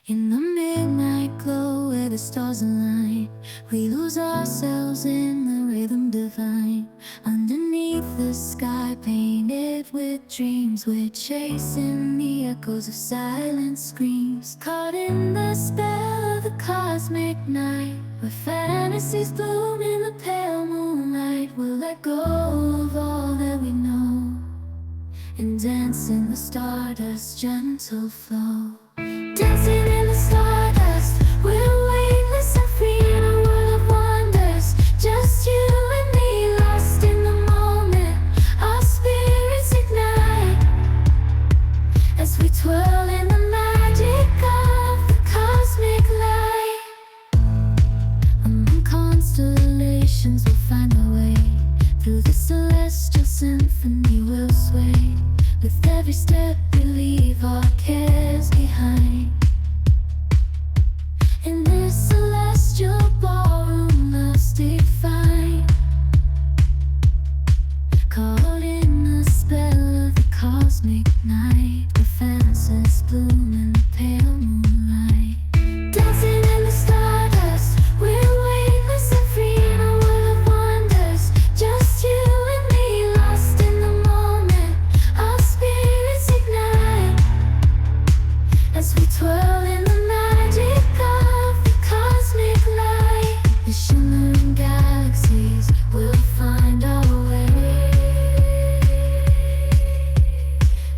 In the midnight glow where the stars align, we lose ourselves in the rhythm divine. Underneath the sky painted with dreams, we're chasing the echoes of silent screams. Caught in the spell of the cosmic night, where fantasies bloom in the pale moonlight. We'll let go of all that we know and dance in the stardust's gentle flow. Dancing in the stardust, we're weightless and free in a world of wonders. Just you and me, lost in the moment. Our spirits ignite as we twirl in the magic of the cosmic light. Among constellations, we'll find our way. Through the celestial symphony, we'll sway. With every step, we leave our cares behind. In this celestial ballroom, love's defined. Caught in the spell of the cosmic night, where fantasies bloom in the pale moonlight. Dancing in the stardust, we're weightless and free in a world of wonders. Just you and me, lost in the moment. Our spirits ignite as we twirl in the magic of the cosmic light. The shimmering galaxies will find our way,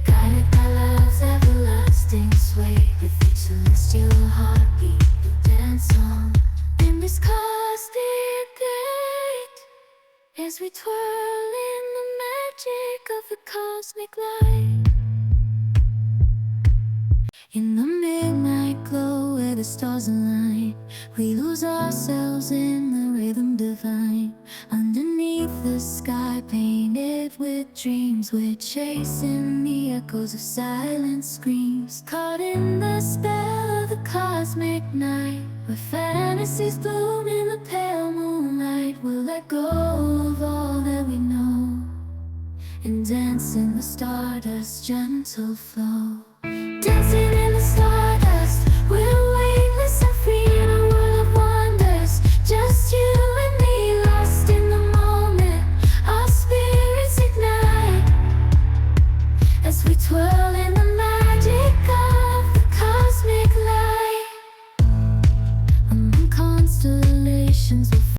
guided by love's everlasting sway. With each celestial heartbeat, we'll dance on in this cosmic gate as we twirl in the magic of the cosmic light. In the midnight glow where the stars align, we lose ourselves in the rhythm divine. Underneath the sky painted with dreams, we're chasing the echoes of silent screams. Caught in the spell of the cosmic night, where fantasies bloom in the pale moonlight. We'll let go of all that we know and dance in the stardust's gentle flow. Dancing in the stars.